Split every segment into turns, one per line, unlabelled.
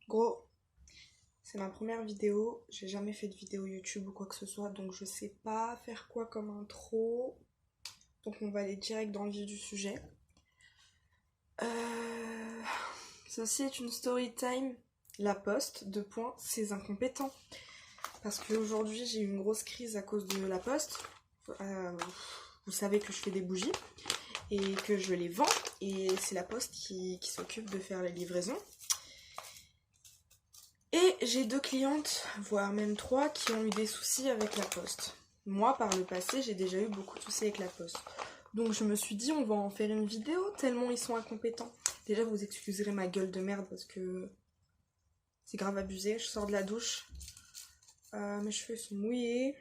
Gros, c'est ma première vidéo, j'ai jamais fait de vidéo YouTube ou quoi que ce soit, donc je sais pas faire quoi comme intro. Donc on va aller direct dans le vif du sujet. Ceci est une story time. La Poste, deux points, ces incompétents. Parce qu'aujourd'hui j'ai eu une grosse crise à cause de La Poste. Vous savez que je fais des bougies et que je les vends. Et c'est La Poste qui s'occupe de faire les livraisons. Et j'ai deux clientes, voire même trois, qui ont eu des soucis avec La Poste. Moi, par le passé, j'ai déjà eu beaucoup de soucis avec La Poste. Donc je me suis dit, on va en faire une vidéo, tellement ils sont incompétents. Déjà, vous excuserez ma gueule de merde parce que c'est grave abusé. Je sors de la douche. Mes cheveux sont mouillés.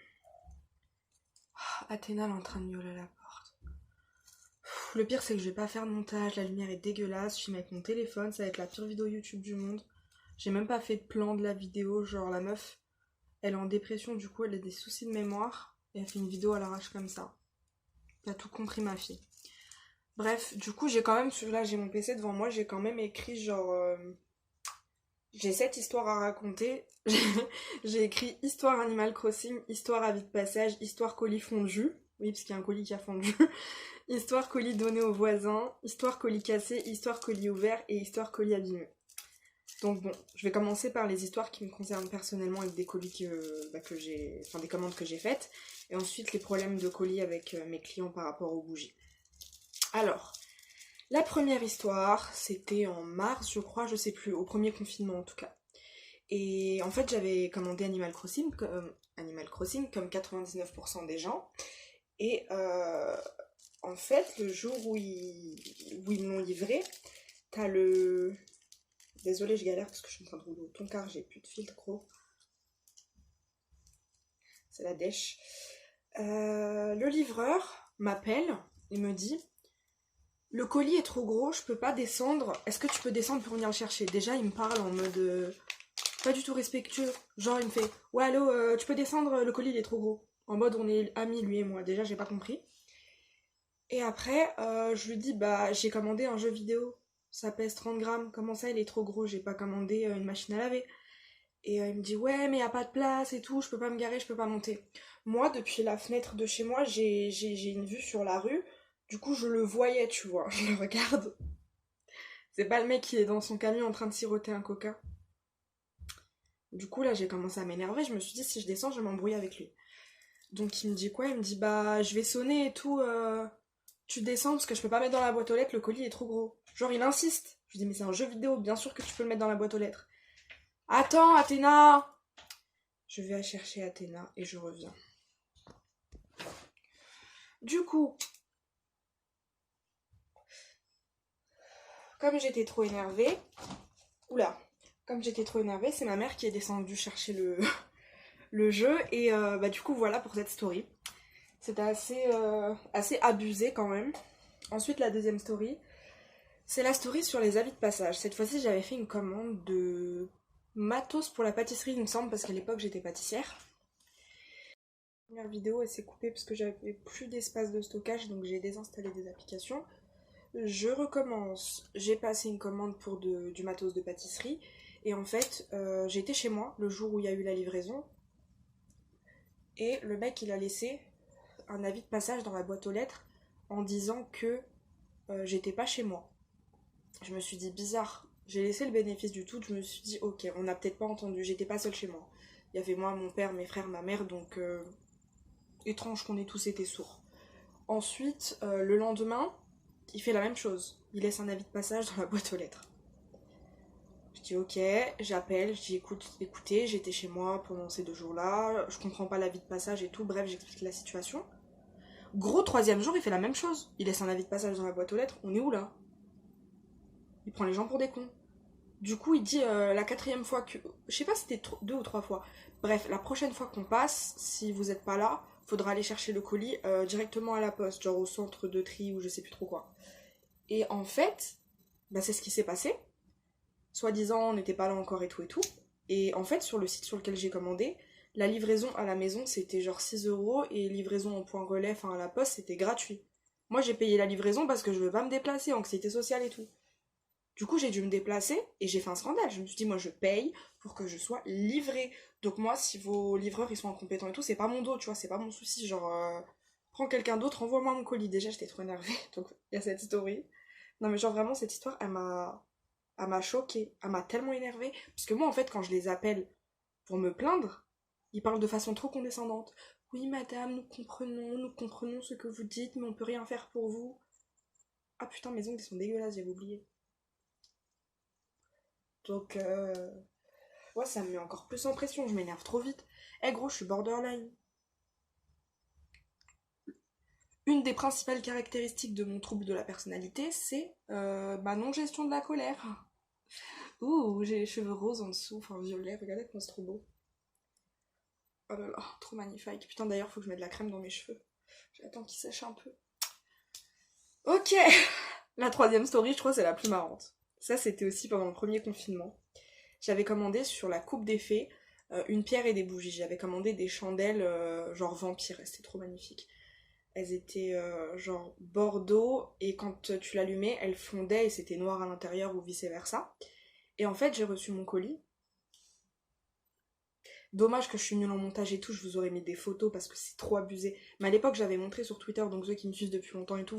Athéna elle est en train de miauler à la porte. Le pire, c'est que je vais pas faire de montage. La lumière est dégueulasse. Je suis avec mon téléphone. Ça va être la pire vidéo YouTube du monde. J'ai même pas fait de plan de la vidéo. Genre, la meuf, elle est en dépression. Du coup, elle a des soucis de mémoire. Et elle fait une vidéo à l'arrache comme ça. T'as tout compris, ma fille. Bref, du coup, j'ai quand même, là j'ai mon PC devant moi, j'ai quand même écrit genre... j'ai 7 histoires à raconter. J'ai écrit histoire Animal Crossing, histoire avis de passage, histoire colis fondu. Oui, parce qu'il y a un colis qui a fondu. Histoire colis donné aux voisins, histoire colis cassé, histoire colis ouvert et histoire colis abîmé. Donc bon, je vais commencer par les histoires qui me concernent personnellement avec des colis que j'ai... Enfin, des commandes que j'ai faites. Et ensuite, les problèmes de colis avec mes clients par rapport aux bougies. Alors, la première histoire, c'était en mars, je crois, je sais plus, au premier confinement en tout cas. Et en fait, j'avais commandé Animal Crossing comme 99% des gens. Et en fait, le jour où ils m'ont livré, t'as le... Désolée, je galère parce que je suis en train de rouler au thon car j'ai plus de filtre, gros. C'est la dèche. Le livreur m'appelle et me dit: le colis est trop gros, je peux pas descendre. Est-ce que tu peux descendre pour venir le chercher? Déjà, il me parle en mode pas du tout respectueux. Genre, il me fait: ouais, allô, tu peux descendre, le colis il est trop gros. En mode, on est amis, lui et moi. Déjà, j'ai pas compris. Et après, je lui dis: bah, j'ai commandé un jeu vidéo. Ça pèse 30 grammes. Comment ça, il est trop gros? J'ai pas commandé une machine à laver. Et il me dit: ouais, mais y a pas de place et tout, je peux pas me garer, je peux pas monter. Moi, depuis la fenêtre de chez moi, j'ai une vue sur la rue. Du coup, je le voyais, tu vois. Je le regarde. C'est pas le mec qui est dans son camion en train de siroter un coca. Du coup, là, j'ai commencé à m'énerver. Je me suis dit, si je descends, je vais m'embrouiller avec lui. Donc, il me dit quoi? Il me dit: bah, je vais sonner et tout. Tu descends parce que je peux pas mettre dans la boîte aux lettres, le colis est trop gros. Genre, il insiste. Je lui dis: mais c'est un jeu vidéo, bien sûr que tu peux le mettre dans la boîte aux lettres. Attends, Athéna! Je vais chercher Athéna et je reviens. Du coup, comme j'étais trop énervée... Oula! Comme j'étais trop énervée, c'est ma mère qui est descendue chercher le jeu. Et bah du coup, voilà pour cette story. C'était assez abusé quand même. Ensuite, la deuxième story, c'est la story sur les avis de passage. Cette fois-ci, j'avais fait une commande de matos pour la pâtisserie, il me semble, parce qu'à l'époque, j'étais pâtissière. La première vidéo, elle s'est coupée parce que j'avais plus d'espace de stockage, donc j'ai désinstallé des applications. Je recommence. J'ai passé une commande pour du matos de pâtisserie. Et en fait, j'étais chez moi le jour où il y a eu la livraison. Et le mec, il a laissé un avis de passage dans la boîte aux lettres en disant que j'étais pas chez moi. Je me suis dit: bizarre. J'ai laissé le bénéfice du doute. Je me suis dit: ok, on n'a peut-être pas entendu. J'étais pas seule chez moi. Il y avait moi, mon père, mes frères, ma mère. Donc, étrange qu'on ait tous été sourds. Ensuite, le lendemain, il fait la même chose. Il laisse un avis de passage dans la boîte aux lettres. Je dis ok, j'appelle, je dis: écoutez, j'étais chez moi pendant ces 2 jours-là, je comprends pas l'avis de passage et tout, bref, j'explique la situation. Gros, troisième jour, il fait la même chose. Il laisse un avis de passage dans la boîte aux lettres, on est où là? Il prend les gens pour des cons. Du coup, il dit la quatrième fois que... Je sais pas si c'était 2 ou 3 fois. Bref, la prochaine fois qu'on passe, si vous êtes pas là, faudra aller chercher le colis directement à la poste, genre au centre de tri ou je sais plus trop quoi. Et en fait, bah, c'est ce qui s'est passé. Soi-disant, on n'était pas là encore et tout et tout. Et en fait, sur le site sur lequel j'ai commandé, la livraison à la maison, c'était genre 6 € et livraison en point relais, enfin à la poste, c'était gratuit. Moi, j'ai payé la livraison parce que je veux pas me déplacer, anxiété sociale et tout. Du coup, j'ai dû me déplacer et j'ai fait un scandale. Je me suis dit, moi, je paye pour que je sois livrée. Donc moi, si vos livreurs, ils sont incompétents et tout, c'est pas mon dos, tu vois, c'est pas mon souci. Genre, prends quelqu'un d'autre, envoie-moi mon colis. Déjà, j'étais trop énervée, donc il y a cette story. Non, mais genre, vraiment, cette histoire, elle m'a choquée. Elle m'a tellement énervée. Parce que moi, en fait, quand je les appelle pour me plaindre, ils parlent de façon trop condescendante. Oui, madame, nous comprenons ce que vous dites, mais on peut rien faire pour vous. Ah putain, mes ongles, ils sont dégueulasses, j'avais oublié. Donc, ouais, ça me met encore plus en pression, je m'énerve trop vite. Eh gros, je suis borderline. Une des principales caractéristiques de mon trouble de la personnalité, c'est ma non-gestion de la colère. Ouh, j'ai les cheveux roses en dessous, enfin violets, regardez comment c'est trop beau. Oh là là, trop magnifique. Putain, d'ailleurs, faut que je mette de la crème dans mes cheveux. J'attends qu'ils sèchent un peu. Ok, la troisième story, je crois, c'est la plus marrante. Ça, c'était aussi pendant le premier confinement. J'avais commandé sur la coupe des fées une pierre et des bougies. J'avais commandé des chandelles genre vampires, et c'était trop magnifique. Elles étaient genre bordeaux et quand tu l'allumais, elles fondaient et c'était noir à l'intérieur ou vice versa. Et en fait, j'ai reçu mon colis. Dommage que je suis nulle en montage et tout, je vous aurais mis des photos parce que c'est trop abusé. Mais à l'époque, j'avais montré sur Twitter, donc ceux qui me suivent depuis longtemps et tout,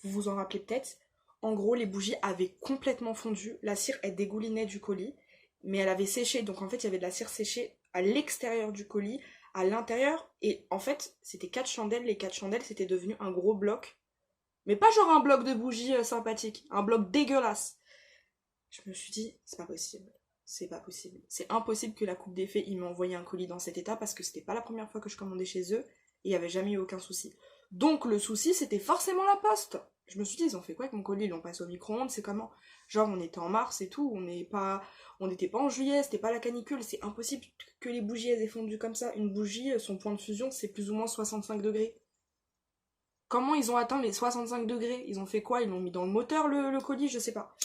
vous en rappelez peut-être. En gros, les bougies avaient complètement fondu, la cire, elle dégoulinait du colis, mais elle avait séché, donc en fait, il y avait de la cire séchée à l'extérieur du colis, à l'intérieur, et en fait, c'était 4 chandelles, les 4 chandelles, c'était devenu un gros bloc. Mais pas genre un bloc de bougies sympathique, un bloc dégueulasse. Je me suis dit, c'est pas possible. C'est pas possible. C'est impossible que la coupe des fées, ils m'aient envoyé un colis dans cet état parce que c'était pas la première fois que je commandais chez eux et il n'y avait jamais eu aucun souci. Donc le souci, c'était forcément la poste. Je me suis dit, ils ont fait quoi avec mon colis? Ils l'ont passé au micro-ondes, c'est comment? Genre, on était en mars et tout, on n'était pas en juillet, c'était pas la canicule, c'est impossible que les bougies elles aient fondu comme ça. Une bougie, son point de fusion, c'est plus ou moins 65 degrés. Comment ils ont atteint les 65 degrés? Ils ont fait quoi? Ils l'ont mis dans le moteur, le colis? Je sais pas.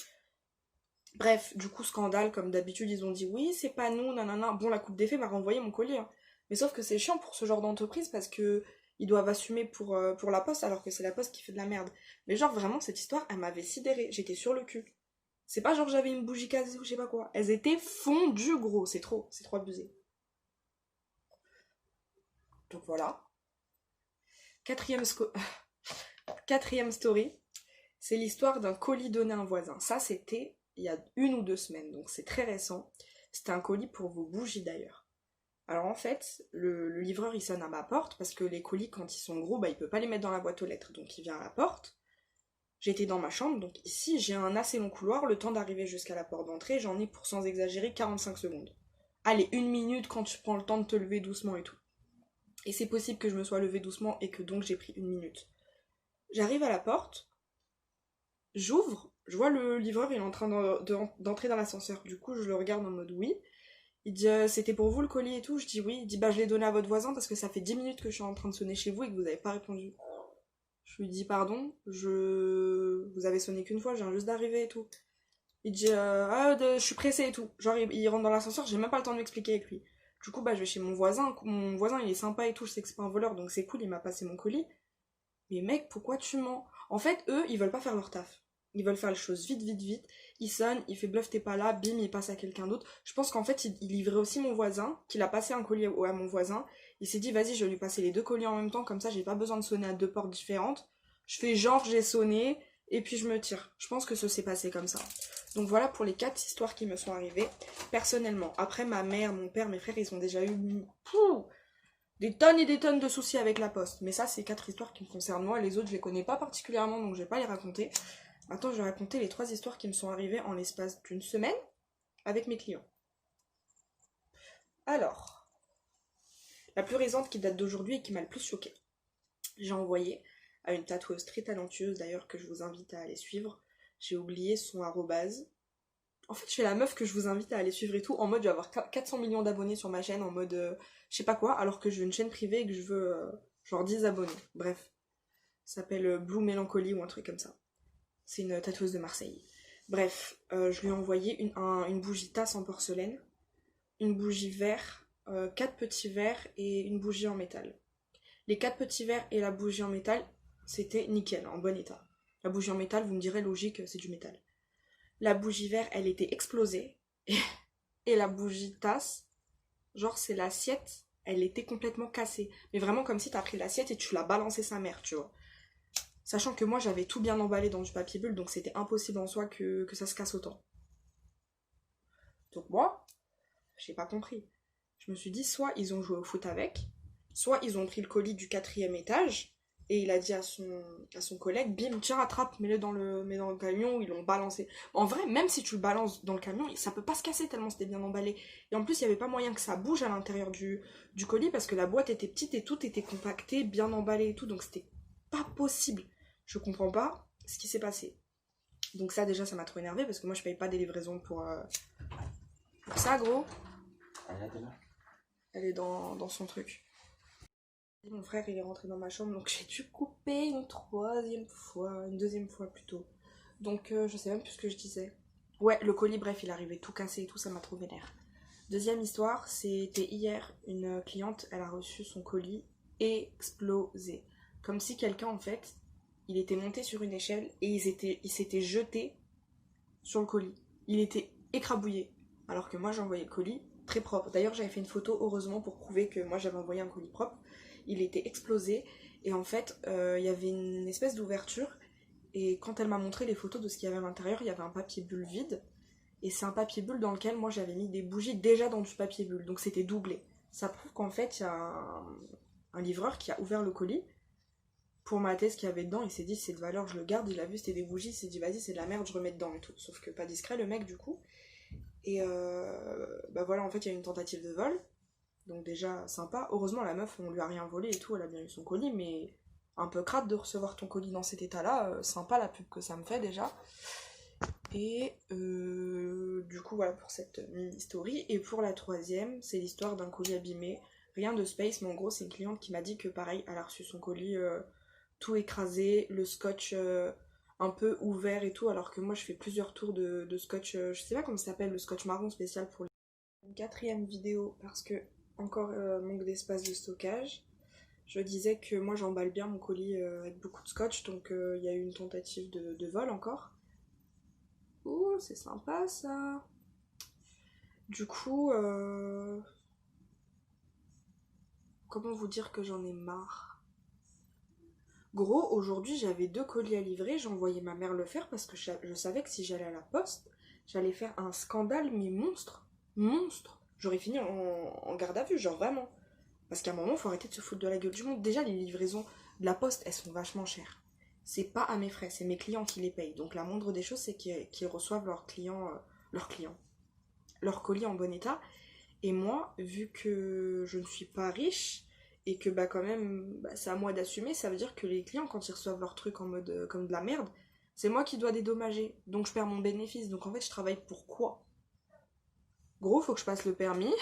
Bref, du coup, scandale, comme d'habitude, ils ont dit oui, c'est pas nous, nanana. Bon, la coupe des fées m'a renvoyé mon colis, hein. Mais sauf que c'est chiant pour ce genre d'entreprise parce que ils doivent assumer pour la poste alors que c'est la poste qui fait de la merde. Mais genre, vraiment, cette histoire, elle m'avait sidérée. J'étais sur le cul. C'est pas genre j'avais une bougie cassée ou je sais pas quoi. Elles étaient fondues, gros. C'est trop abusé. Donc voilà. Quatrième, Quatrième story, c'est l'histoire d'un colis donné à un voisin. Ça, c'était il y a 1 ou 2 semaines, donc c'est très récent. C'était un colis pour vos bougies d'ailleurs. Alors en fait, le livreur il sonne à ma porte parce que les colis quand ils sont gros, bah il peut pas les mettre dans la boîte aux lettres, donc il vient à la porte. J'étais dans ma chambre, donc ici j'ai un assez long couloir, le temps d'arriver jusqu'à la porte d'entrée, j'en ai pour sans exagérer 45 secondes. Allez, 1 minute quand tu prends le temps de te lever doucement et tout. Et c'est possible que je me sois levée doucement et que donc j'ai pris 1 minute. J'arrive à la porte, j'ouvre, je vois le livreur, il est en train d'entrer dans l'ascenseur. Du coup, je le regarde en mode oui. Il dit c'était pour vous le colis et tout. Je dis oui. Il dit bah je l'ai donné à votre voisin parce que ça fait 10 minutes que je suis en train de sonner chez vous et que vous n'avez pas répondu. Je lui dis pardon, vous avez sonné qu'une fois, je viens juste d'arriver et tout. Il dit je suis pressé et tout. Genre il rentre dans l'ascenseur, j'ai même pas le temps de m'expliquer avec lui. Du coup bah je vais chez mon voisin. Mon voisin il est sympa et tout, je sais que c'est pas un voleur donc c'est cool, il m'a passé mon colis. Mais mec, pourquoi tu mens? En fait, eux, ils veulent pas faire leur taf. Ils veulent faire les choses vite, vite, vite. Il sonne, il fait bluff, t'es pas là, bim, il passe à quelqu'un d'autre. Je pense qu'en fait, il livrait aussi mon voisin, qu'il a passé un colis à mon voisin. Il s'est dit, vas-y, je vais lui passer les 2 colis en même temps, comme ça, j'ai pas besoin de sonner à 2 portes différentes. Je fais genre, j'ai sonné, et puis je me tire. Je pense que ça s'est passé comme ça. Donc voilà pour les 4 histoires qui me sont arrivées. Personnellement, après ma mère, mon père, mes frères, ils ont déjà eu des tonnes et des tonnes de soucis avec la poste. Mais ça, c'est 4 histoires qui me concernent moi. Les autres, je les connais pas particulièrement, donc je vais pas les raconter. Maintenant, je vais raconter les 3 histoires qui me sont arrivées en l'espace d'une semaine avec mes clients. Alors, la plus récente qui date d'aujourd'hui et qui m'a le plus choquée. J'ai envoyé à une tatoueuse très talentueuse, d'ailleurs, que je vous invite à aller suivre. J'ai oublié son arrobase. En fait, je fais la meuf que je vous invite à aller suivre et tout, en mode je vais avoir 400 millions d'abonnés sur ma chaîne, en mode je sais pas quoi, alors que je veux une chaîne privée et que je veux genre 10 abonnés. Bref, ça s'appelle Blue Melancholy ou un truc comme ça. C'est une tatoueuse de Marseille. Bref, je lui ai envoyé une bougie tasse en porcelaine, une bougie verre, 4 petits verres et une bougie en métal. Les 4 petits verres et la bougie en métal, c'était nickel, en bon état. La bougie en métal, vous me direz logique, c'est du métal. La bougie verte, elle était explosée. Et la bougie tasse, genre c'est l'assiette, elle était complètement cassée. Mais vraiment comme si t'as pris l'assiette et tu l'as balancé sa mère, tu vois. Sachant que moi j'avais tout bien emballé dans du papier bulle, donc c'était impossible en soi que ça se casse autant. Donc moi, j'ai pas compris. Je me suis dit, soit ils ont joué au foot avec, soit ils ont pris le colis du 4e étage, et il a dit à son collègue, bim, tiens, attrape, mets dans le camion, ils l'ont balancé. En vrai, même si tu le balances dans le camion, ça peut pas se casser tellement c'était bien emballé. Et en plus, il y avait pas moyen que ça bouge à l'intérieur du colis, parce que la boîte était petite et tout était compacté, bien emballé et tout, donc c'était pas possible. Je comprends pas ce qui s'est passé. Donc ça, déjà, ça m'a trop énervé parce que moi, je paye pas des livraisons pour ça, gros. Elle est dans son truc. Mon frère, il est rentré dans ma chambre, donc j'ai dû couper une deuxième fois plutôt. Donc je sais même plus ce que je disais. Ouais, le colis, bref, il arrivait tout cassé et tout, ça m'a trop vénère. Deuxième histoire, c'était hier, une cliente, elle a reçu son colis explosé. Comme si quelqu'un, en fait, il était monté sur une échelle et il s'était jeté sur le colis. Il était écrabouillé. Alors que moi, j'ai envoyé le colis très propre. D'ailleurs, j'avais fait une photo, heureusement, pour prouver que moi, j'avais envoyé un colis propre. Il était explosé. Et en fait, il y avait une espèce d'ouverture. Et quand elle m'a montré les photos de ce qu'il y avait à l'intérieur, il y avait un papier bulle vide. Et c'est un papier bulle dans lequel moi, j'avais mis des bougies déjà dans du papier bulle. Donc c'était doublé. Ça prouve qu'en fait, il y a un livreur qui a ouvert le colis pour mater ce qu'il y avait dedans. Il s'est dit, c'est de valeur, je le garde. Il a vu, c'était des bougies. Il s'est dit, vas-y, c'est de la merde, je remets dedans et tout. Sauf que pas discret, le mec, du coup. Et bah voilà, en fait, il y a eu une tentative de vol. Donc déjà, sympa. Heureusement, la meuf, on lui a rien volé et tout, elle a bien eu son colis, mais un peu crade de recevoir ton colis dans cet état-là. Sympa la pub que ça me fait déjà. Et du coup, voilà pour cette mini-story. Et pour la troisième, c'est l'histoire d'un colis abîmé. Rien de space, mais en gros, c'est une cliente qui m'a dit que pareil, elle a reçu son colis tout écrasé, le scotch un peu ouvert et tout, alors que moi je fais plusieurs tours de scotch, je sais pas comment ça s'appelle, le scotch marron spécial pour les... Une quatrième vidéo, parce que encore manque d'espace de stockage. Je disais que moi j'emballe bien mon colis avec beaucoup de scotch, donc il y a eu une tentative de vol encore. Ouh, c'est sympa ça. Du coup, comment vous dire que j'en ai marre? Gros, aujourd'hui j'avais 2 colis à livrer, j'envoyais ma mère le faire parce que je savais que si j'allais à la poste, j'allais faire un scandale, mais monstre. Monstre. J'aurais fini en garde à vue, genre vraiment. Parce qu'à un moment, faut arrêter de se foutre de la gueule du monde. Déjà, les livraisons de la poste, elles sont vachement chères. C'est pas à mes frais, c'est mes clients qui les payent. Donc la moindre des choses, c'est qu'ils reçoivent leurs colis en bon état. Et moi, vu que je ne suis pas riche, et que bah quand même, bah, c'est à moi d'assumer, ça veut dire que les clients, quand ils reçoivent leurs trucs en mode comme de la merde, c'est moi qui dois dédommager. Donc je perds mon bénéfice. Donc en fait, je travaille pour quoi? Gros, faut que je passe le permis,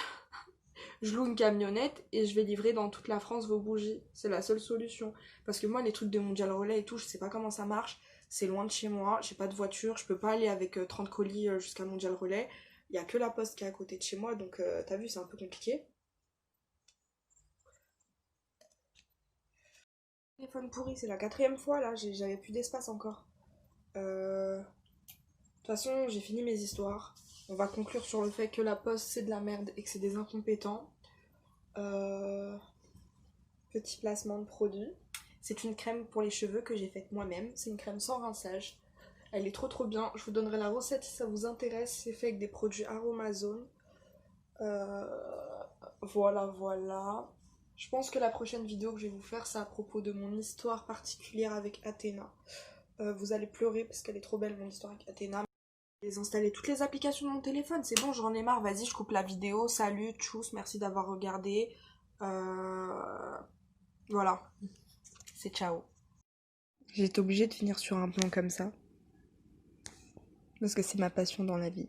je loue une camionnette et je vais livrer dans toute la France vos bougies. C'est la seule solution. Parce que moi, les trucs de Mondial Relais et tout, je sais pas comment ça marche. C'est loin de chez moi, j'ai pas de voiture, je peux pas aller avec 30 colis jusqu'à Mondial Relais. Il y a que la poste qui est à côté de chez moi, donc t'as vu, c'est un peu compliqué. Téléphone pourri, c'est la quatrième fois là, j'avais plus d'espace encore. De toute façon, j'ai fini mes histoires. On va conclure sur le fait que la poste c'est de la merde et que c'est des incompétents. Euh, Petit placement de produit. C'est une crème pour les cheveux que j'ai faite moi-même. C'est une crème sans rinçage. Elle est trop bien. Je vous donnerai la recette si ça vous intéresse. C'est fait avec des produits Aromazone. Euh, voilà. Je pense que la prochaine vidéo que je vais vous faire, c'est à propos de mon histoire particulière avec Athéna. Vous allez pleurer parce qu'elle est trop belle mon histoire avec Athéna. J'ai installé toutes les applications de mon téléphone. C'est bon, j'en ai marre. Vas-y, je coupe la vidéo. Salut, tchuss, merci d'avoir regardé. Voilà. C'est ciao. J'ai été obligée de finir sur un plan comme ça. Parce que c'est ma passion dans la vie.